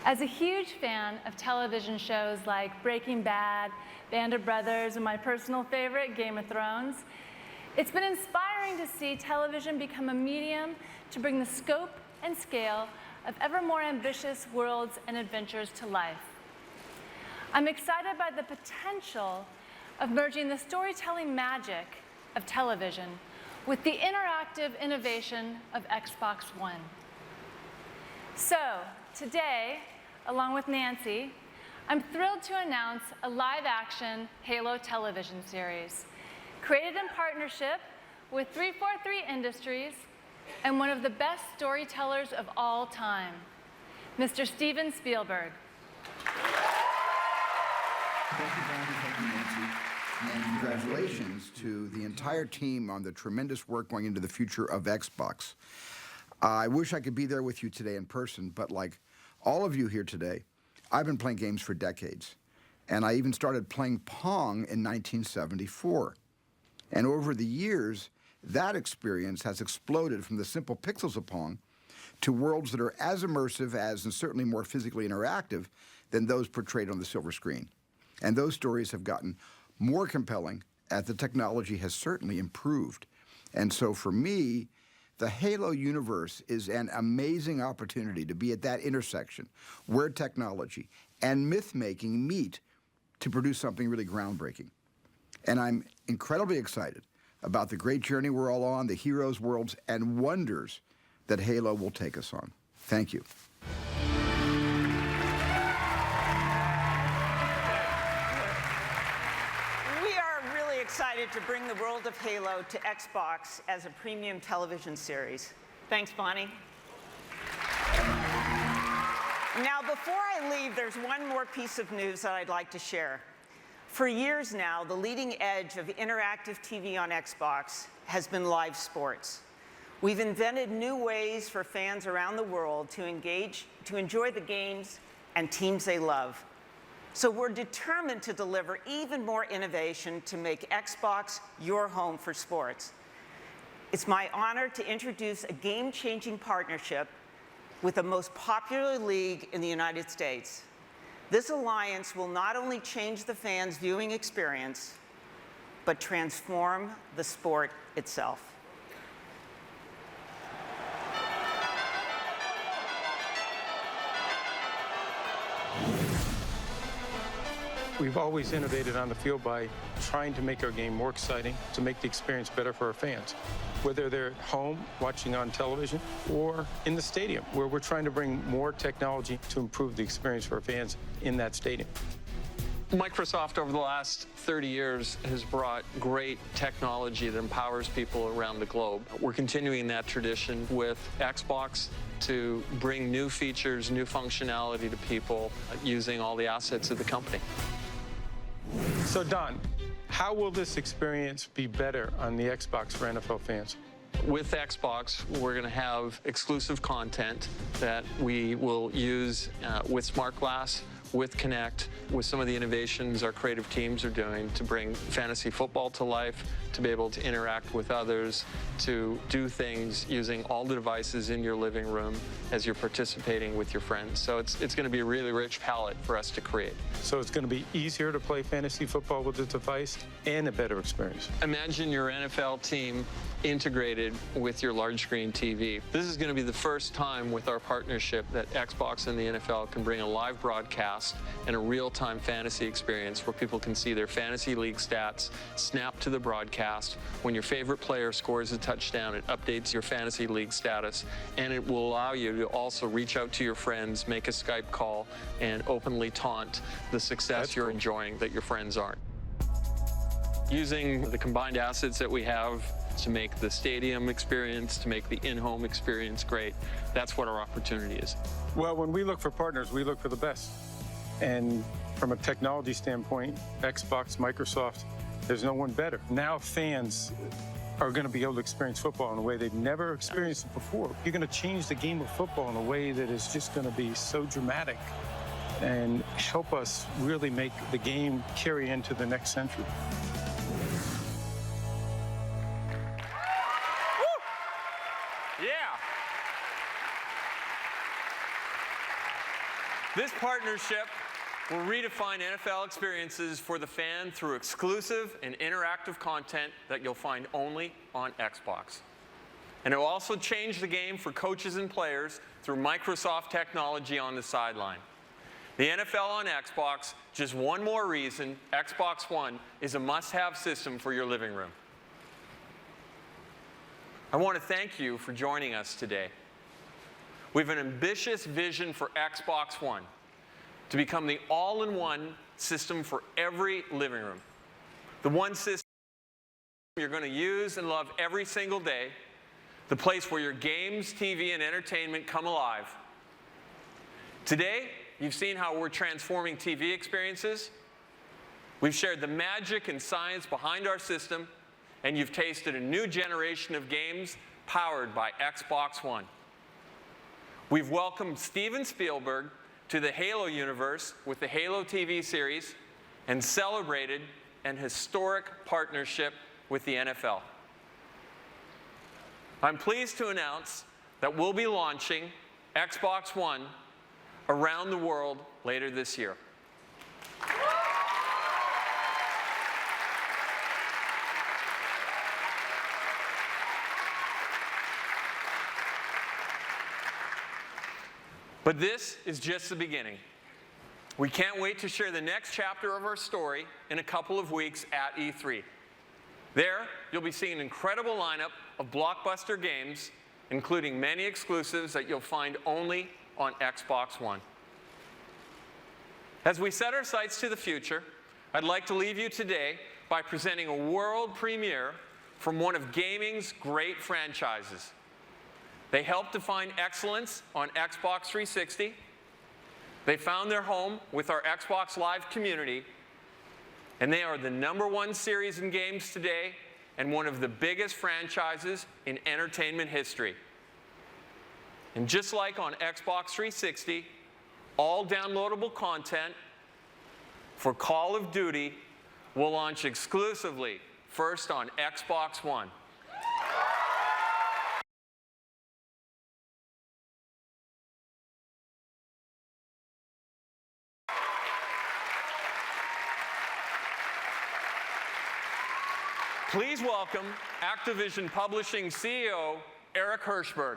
As a huge fan of television shows like Breaking Bad, Band of Brothers, and my personal favorite, Game of Thrones, it's been inspiring to see television become a medium to bring the scope and scale of ever more ambitious worlds and adventures to life. I'm excited by the potential of merging the storytelling magic of television with the interactive innovation of Xbox One. So, today, along with Nancy, I'm thrilled to announce a live-action Halo television series, created in partnership with 343 Industries and one of the best storytellers of all time, Mr. Steven Spielberg. Thank you, Bonnie. Thank you, Nancy. And congratulations to the entire team on the tremendous work going into the future of Xbox. I wish I could be there with you today in person, but like all of you here today, I've been playing games for decades. And I even started playing Pong in 1974. And over the years, that experience has exploded from the simple pixels of Pong to worlds that are as immersive as and certainly more physically interactive than those portrayed on the silver screen. And those stories have gotten more compelling as the technology has certainly improved. And so for me, the Halo universe is an amazing opportunity to be at that intersection where technology and myth-making meet to produce something really groundbreaking. And I'm incredibly excited about the great journey we're all on, the heroes, worlds, and wonders that Halo will take us on. Thank you. We are really excited to bring the world of Halo to Xbox as a premium television series. Thanks, Bonnie. Now, before I leave, there's one more piece of news that I'd like to share. For years now, the leading edge of interactive TV on Xbox has been live sports. We've invented new ways for fans around the world to enjoy the games and teams they love. So we're determined to deliver even more innovation to make Xbox your home for sports. It's my honor to introduce a game-changing partnership with the most popular league in the United States. This alliance will not only change the fans' viewing experience, but transform the sport itself. We've always innovated on the field by trying to make our game more exciting, to make the experience better for our fans. Whether they're at home watching on television or in the stadium, where we're trying to bring more technology to improve the experience for our fans in that stadium. Microsoft over the last 30 years has brought great technology that empowers people around the globe. We're continuing that tradition with Xbox to bring new features, new functionality to people using all the assets of the company. So Don, how will this experience be better on the Xbox for NFL fans? With Xbox, we're going to have exclusive content that we will use with Smart Glass, with Kinect, with some of the innovations our creative teams are doing to bring fantasy football to life, to be able to interact with others, to do things using all the devices in your living room as you're participating with your friends. So it's going to be a really rich palette for us to create. So it's going to be easier to play fantasy football with the device and a better experience. Imagine your NFL team integrated with your large screen TV. This is going to be the first time with our partnership that Xbox and the NFL can bring a live broadcast and a real-time fantasy experience where people can see their fantasy league stats snap to the broadcast. When your favorite player scores a touchdown, it updates your fantasy league status, and it will allow you to also reach out to your friends, make a Skype call, and openly taunt the success you're enjoying that your friends aren't. Using the combined assets that we have to make the stadium experience, to make the in-home experience great, that's what our opportunity is. Well, when we look for partners, we look for the best. And from a technology standpoint, Xbox, Microsoft, there's no one better. Now fans are going to be able to experience football in a way they've never experienced it before. You're going to change the game of football in a way that is just going to be so dramatic and help us really make the game carry into the next century. partnership will redefine NFL experiences for the fan through exclusive and interactive content that you'll find only on Xbox. And it will also change the game for coaches and players through Microsoft technology on the sideline. The NFL on Xbox, just one more reason Xbox One is a must-have system for your living room. I want to thank you for joining us today. We have an ambitious vision for Xbox One to become the all-in-one system for every living room. The one system you're going to use and love every single day, the place where your games, TV, and entertainment come alive. Today, you've seen how we're transforming TV experiences. We've shared the magic and science behind our system, and you've tasted a new generation of games powered by Xbox One. We've welcomed Steven Spielberg to the Halo universe with the Halo TV series and celebrated an historic partnership with the NFL. I'm pleased to announce that we'll be launching Xbox One around the world later this year. But this is just the beginning. We can't wait to share the next chapter of our story in a couple of weeks at E3. There, you'll be seeing an incredible lineup of blockbuster games, including many exclusives that you'll find only on Xbox One. As we set our sights to the future, I'd like to leave you today by presenting a world premiere from one of gaming's great franchises. They helped define excellence on Xbox 360. They found their home with our Xbox Live community, and they are the #1 series in games today and one of the biggest franchises in entertainment history. And just like on Xbox 360, all downloadable content for Call of Duty will launch exclusively first on Xbox One. Please welcome Activision Publishing CEO, Eric Hirshberg.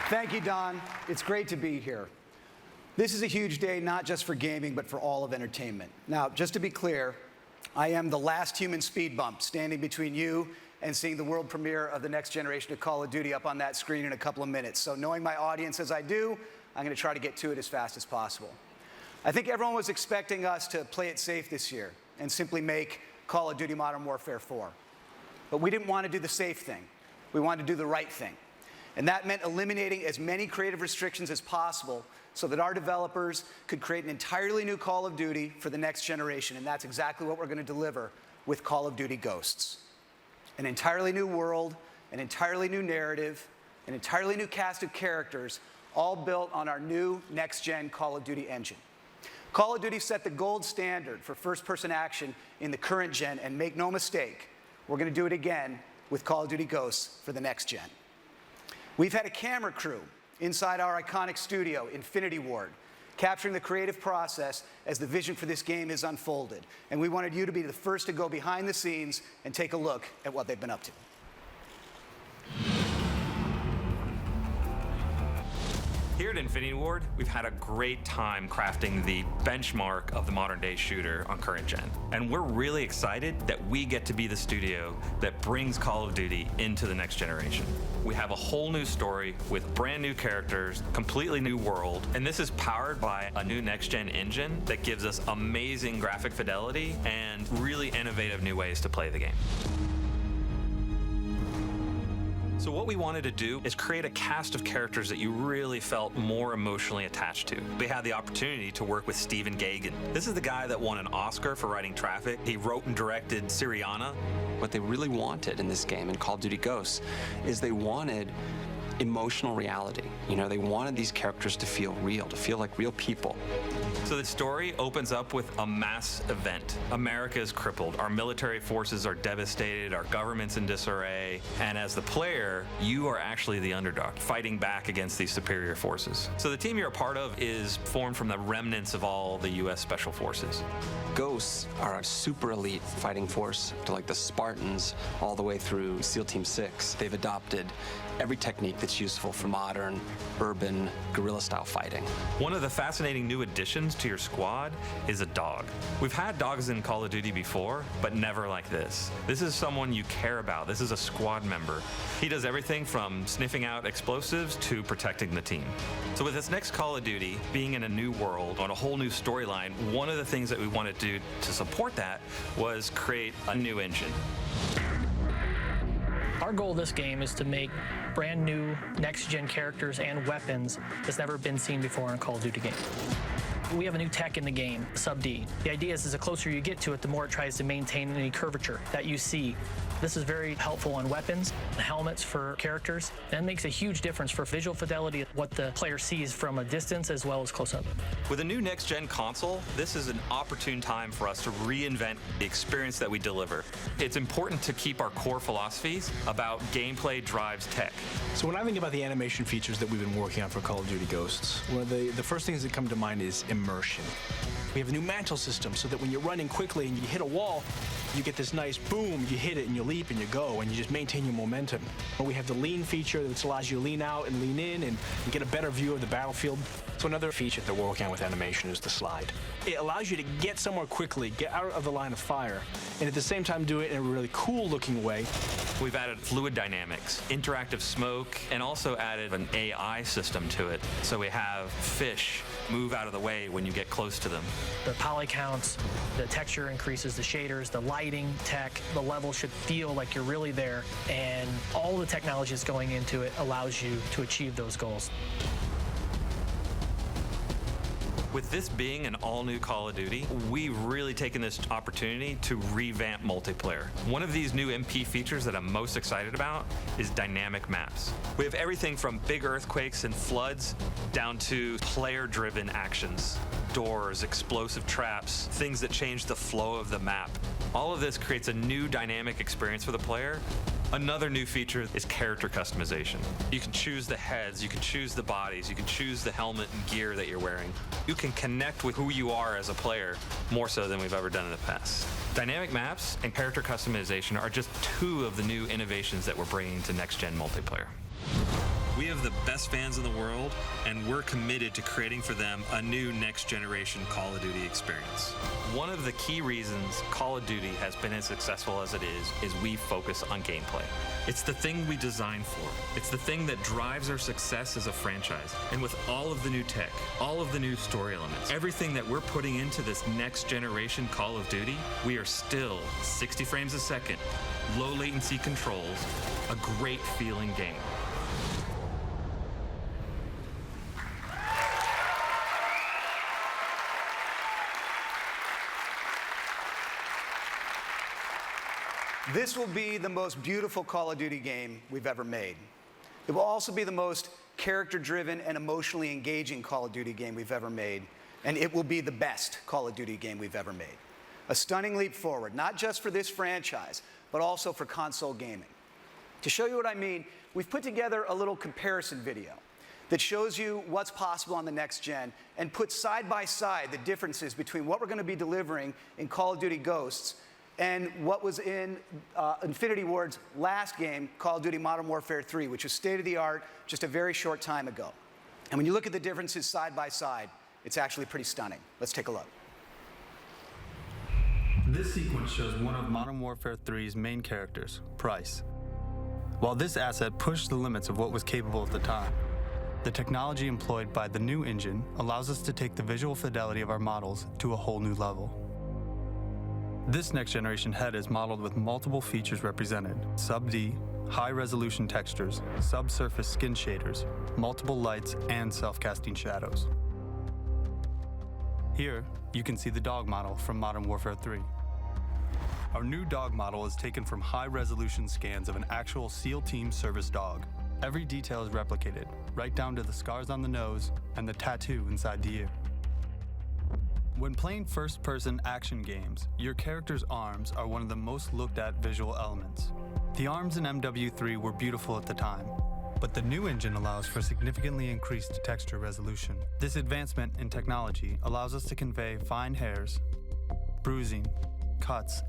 Thank you, Don. It's great to be here. This is a huge day, not just for gaming, but for all of entertainment. Now, just to be clear, I am the last human speed bump standing between you and seeing the world premiere of the next generation of Call of Duty up on that screen in a couple of minutes. So knowing my audience as I do, I'm going to try to get to it as fast as possible. I think everyone was expecting us to play it safe this year and simply make Call of Duty Modern Warfare 4. But we didn't want to do the safe thing. We wanted to do the right thing. And that meant eliminating as many creative restrictions as possible so that our developers could create an entirely new Call of Duty for the next generation. And that's exactly what we're going to deliver with Call of Duty Ghosts. An entirely new world, an entirely new narrative, an entirely new cast of characters, all built on our new next-gen Call of Duty engine. Call of Duty set the gold standard for first-person action in the current gen, and make no mistake, we're going to do it again with Call of Duty Ghosts for the next gen. We've had a camera crew inside our iconic studio, Infinity Ward, capturing the creative process as the vision for this game is unfolded. And we wanted you to be the first to go behind the scenes and take a look at what they've been up to. Here at Infinity Ward, we've had a great time crafting the benchmark of the modern day shooter on current gen. And we're really excited that we get to be the studio that brings Call of Duty into the next generation. We have a whole new story with brand new characters, completely new world, and this is powered by a new next gen engine that gives us amazing graphic fidelity and really innovative new ways to play the game. So what we wanted to do is create a cast of characters that you really felt more emotionally attached to. We had the opportunity to work with Stephen Gaghan. This is the guy that won an Oscar for writing Traffic. He wrote and directed Syriana. What they really wanted in this game, in Call of Duty Ghosts, is they wanted emotional reality. You know, they wanted these characters to feel real, to feel like real people. So the story opens up with a mass event. America is crippled. Our military forces are devastated. Our government's in disarray. And as the player, you are actually the underdog, fighting back against these superior forces. So the team you're a part of is formed from the remnants of all the U.S. Special Forces. Ghosts are a super elite fighting force, to like the Spartans all the way through SEAL Team 6. They've adopted every technique that's useful for modern, urban, guerrilla-style fighting. One of the fascinating new additions to your squad is a dog. We've had dogs in Call of Duty before, but never like this. This is someone you care about. This is a squad member. He does everything from sniffing out explosives to protecting the team. So with this next Call of Duty, being in a new world, on a whole new storyline, one of the things that we wanted to do to support that was create a new engine. Our goal of this game is to make brand new next-gen characters and weapons that's never been seen before in a Call of Duty game. We have a new tech in the game, Sub-D. The idea is the closer you get to it, the more it tries to maintain any curvature that you see. This is very helpful on weapons, helmets for characters. That makes a huge difference for visual fidelity, what the player sees from a distance as well as close up. With a new next-gen console, this is an opportune time for us to reinvent the experience that we deliver. It's important to keep our core philosophies about gameplay drives tech. So when I think about the animation features that we've been working on for Call of Duty Ghosts, one of the first things that come to mind is immersion. We have a new mantle system so that when you're running quickly and you hit a wall, you get this nice boom, you hit it and you leap and you go and you just maintain your momentum. We have the lean feature that allows you to lean out and lean in and get a better view of the battlefield. So another feature that we're working on with animation is the slide. It allows you to get somewhere quickly, get out of the line of fire, and at the same time do it in a really cool looking way. We've added fluid dynamics, interactive smoke, and also added an AI system to it. So we have fish move out of the way when you get close to them. The poly counts, the texture increases, the shaders, the lighting tech, the level should feel like you're really there, and all the technology that's going into it allows you to achieve those goals. With this being an all-new Call of Duty, we've really taken this opportunity to revamp multiplayer. One of these new MP features that I'm most excited about is dynamic maps. We have everything from big earthquakes and floods down to player-driven actions, doors, explosive traps, things that change the flow of the map. All of this creates a new dynamic experience for the player. Another new feature is character customization. You can choose the heads, you can choose the bodies, you can choose the helmet and gear that you're wearing. You can connect with who you are as a player more so than we've ever done in the past. Dynamic maps and character customization are just two of the new innovations that we're bringing to next-gen multiplayer. We have the best fans in the world, and we're committed to creating for them a new next-generation Call of Duty experience. One of the key reasons Call of Duty has been as successful as it is we focus on gameplay. It's the thing we designed for. It's the thing that drives our success as a franchise. And with all of the new tech, all of the new story elements, everything that we're putting into this next-generation Call of Duty, we are still 60 frames a second, low latency controls, a great feeling game. This will be the most beautiful Call of Duty game we've ever made. It will also be the most character-driven and emotionally engaging Call of Duty game we've ever made, and it will be the best Call of Duty game we've ever made. A stunning leap forward, not just for this franchise, but also for console gaming. To show you what I mean, we've put together a little comparison video that shows you what's possible on the next gen and puts side by side the differences between what we're going to be delivering in Call of Duty Ghosts and what was in Infinity Ward's last game, Call of Duty Modern Warfare 3, which was state-of-the-art just a very short time ago. And when you look at the differences side by side, it's actually pretty stunning. Let's take a look. This sequence shows one of Modern Warfare 3's main characters, Price. While this asset pushed the limits of what was capable at the time, the technology employed by the new engine allows us to take the visual fidelity of our models to a whole new level. This next-generation head is modeled with multiple features represented: Sub-D, high-resolution textures, subsurface skin shaders, multiple lights, and self-casting shadows. Here, you can see the dog model from Modern Warfare 3. Our new dog model is taken from high-resolution scans of an actual SEAL Team service dog. Every detail is replicated, right down to the scars on the nose and the tattoo inside the ear. When playing first-person action games, your character's arms are one of the most looked at visual elements. The arms in MW3 were beautiful at the time, but the new engine allows for significantly increased texture resolution. This advancement in technology allows us to convey fine hairs, bruising, cuts,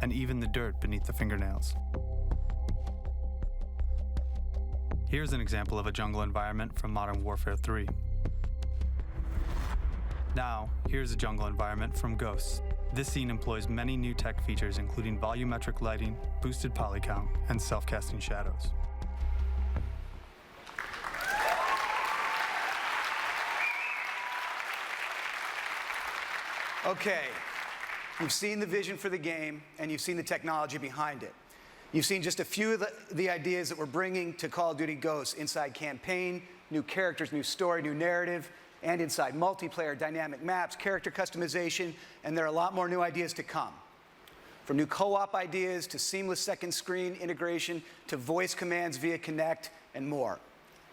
and even the dirt beneath the fingernails. Here's an example of a jungle environment from Modern Warfare 3. Now, here's a jungle environment from Ghosts. This scene employs many new tech features, including volumetric lighting, boosted poly count, and self-casting shadows. Okay, you've seen the vision for the game, and you've seen the technology behind it. You've seen just a few of the ideas that we're bringing to Call of Duty Ghosts inside campaign, new characters, new story, new narrative, and inside multiplayer, dynamic maps, character customization, and there are a lot more new ideas to come. From new co-op ideas to seamless second screen integration to voice commands via Kinect and more.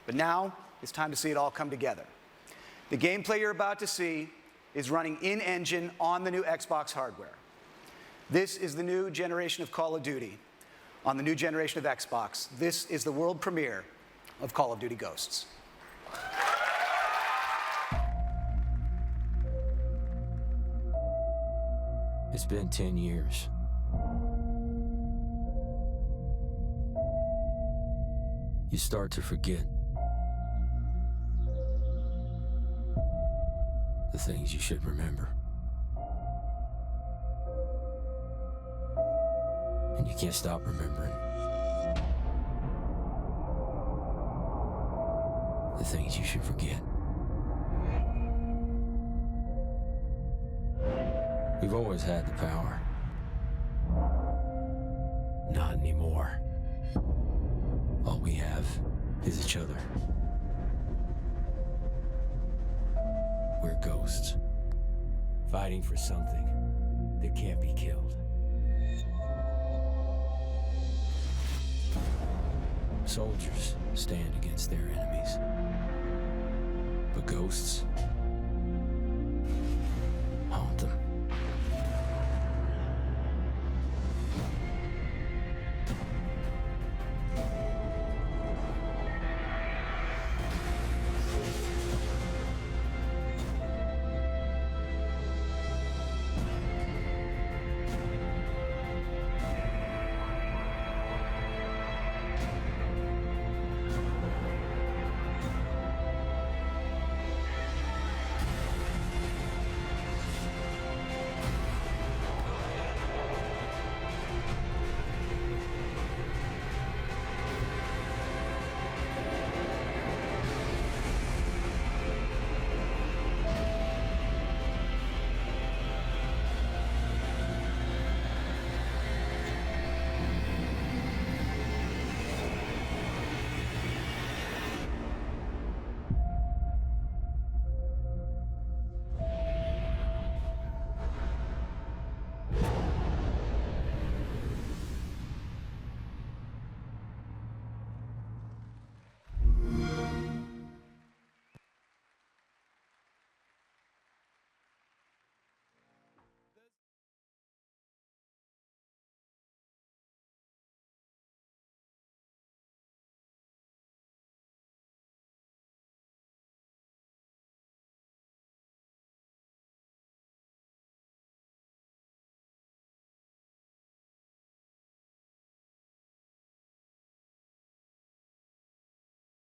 But now it's time to see it all come together. The gameplay you're about to see is running in-engine on the new Xbox hardware. This is the new generation of Call of Duty on the new generation of Xbox. This is the world premiere of Call of Duty Ghosts. It's been 10 years. You start to forget the things you should remember. And you can't stop remembering the things you should forget. We've always had the power. Not anymore. All we have is each other. We're ghosts, fighting for something that can't be killed. Soldiers stand against their enemies, but ghosts haunt them.